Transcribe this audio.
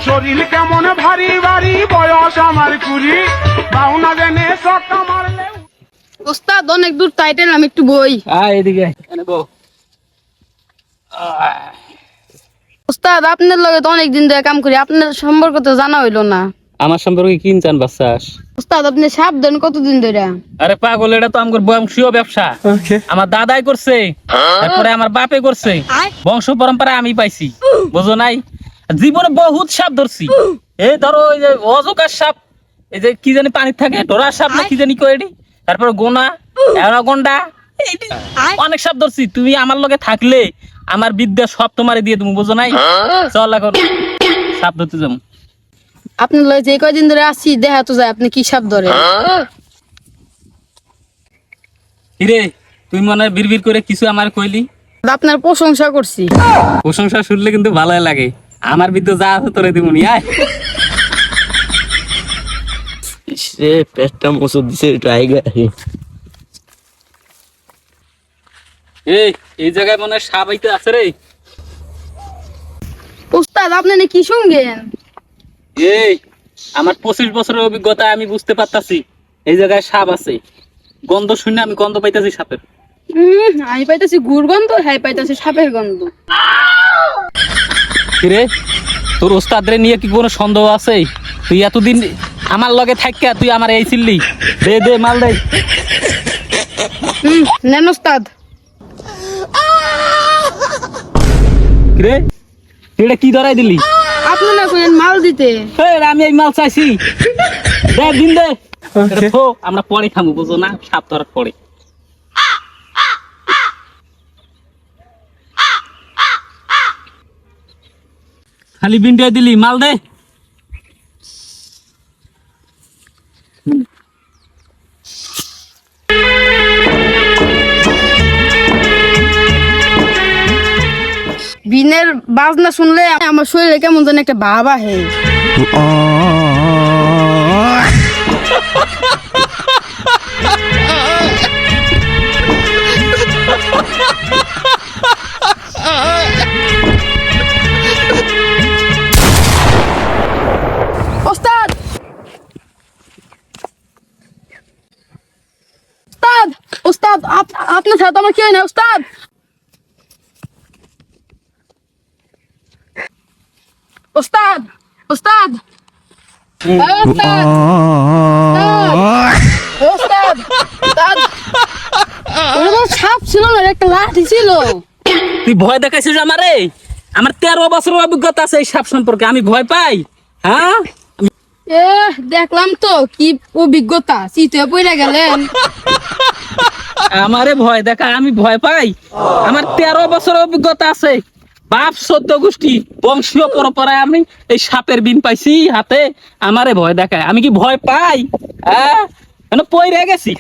শরীর কেমন ভারী ভারী, বয়স আমার কুড়ি, বাউনা জেনে সক্কা মারলে। ওস্তাদ অনেক দূর টাইটেল আমি একটু বই। এদিকে এনে বউ। ওস্তাদ আপনার লগে তো অনেকদিন ধরে কাম করি, আপনার সম্পর্ক তো জানা হইলো না। আমার সম্পর্কে কি জান বাচ্চাস? ওস্তাদ আপনি সাপ দেন কতদিন ধরে? আরে পাগল, এটা তো আমার বংশীয় ব্যবসা। আমার দাদাই করছে, তারপরে আমার বাপে করছে, বংশ পরম্পরা আমি পাইছি, বুঝো নাই? জীবনে বহুত সাপ ধরছি। এই ধরো ওই যে অজকার সাপ, এই যে কি জানি পানির থাকে, ডোরা সাপ না কি জানি কয় এটি, তারপরে গোনা, অ্যানাকোন্ডা, অনেক সাপ ধরছি। তুমি আমার লগে থাকলে আমার বিদ্যা সব তোমারে দিয়ে তুমি, বুঝো নাই? চল এখন সাপ ধরতে যাবো। আপনার লগে যে কয়দিন ধরে আসছি দেখা তো যায় আপনি কি সাপ ধরে। হিরে, তুই মনে হয় বিড়বিড় করে কিছু আমার কইলি। আপনার প্রশংসা করছি। প্রশংসা শুনলে কিন্তু ভালোই লাগে। আমার বিদ্যুৎ যা আছে তোরে দিমুনি। আয় সে পেটটা মুসুর দিছে টাইগার। এই জায়গায় মনে হয় সাপ আইতে আছে রে। ওস্তাদ আপনি না কি শুনবেন? এই আমার 25 বছরের অভিজ্ঞতা, আমি বুঝতে পারতাছি এই জায়গায় সাপ আছে। গন্ধ শুনে আমি গন্ধ পাইতাছি সাপের। আমি পাইতাছি গুড় গন্ধ, হ্যাঁ পাইতাছি সাপের গন্ধ। কিরে, তোর ওস্তাদরে নিয়ে কি কোনো সন্দেহ আছে? তুই এতদিন আমার লগে থাকিয়া তুই আমার এই ছিল্লি। দে দে মাল দে। নেন ওস্তাদ। কিরে, তুই এটা কি ধরাই দিলি? আপনি না কইলেন মাল দিতে। আমি এই মাল চাইছি, দে দিন দে। এটা থো, আমরা পরে খামু, বুঝো না? সাপ ধরার পরে। খালি বিনটা দিলি, মাল দে। বিনের বাজনা শুনলে আমার শরীরে কেমন যেন একটা ভাব আহে। ওস্তাদ, ওস্তাদ, ওস্তাদ আপনার সাথে আমার কি হয় না ওস্তাদ? ওস্তাদ, ওস্তাদ, ওস্তাদ, ওস্তাদ, ওস্তাদ, ওটা তো সাপ ছিল না, একটা লাঠি ছিল। তুই ভয় দেখাইছিস আমারে? আমার 13 বছরের অভিজ্ঞতা আছে এই সাপ সম্পর্কে। আমি ভয় পাই? হ্যাঁ, দেখলাম তো কি অভিজ্ঞতা, চিতে পড়ে গেলেন। আমারে ভয় দেখা, আমি ভয় পাই? আমার 13 বছরের অভিজ্ঞতা আছে। বাপ 14 গোষ্ঠী বংশীয় পরম্পরায় আমি এই সাপের বিন পাইছি হাতে। আমারে ভয় দেখায়, আমি কি ভয় পাই? হ্যাঁ, পইরে গেছি।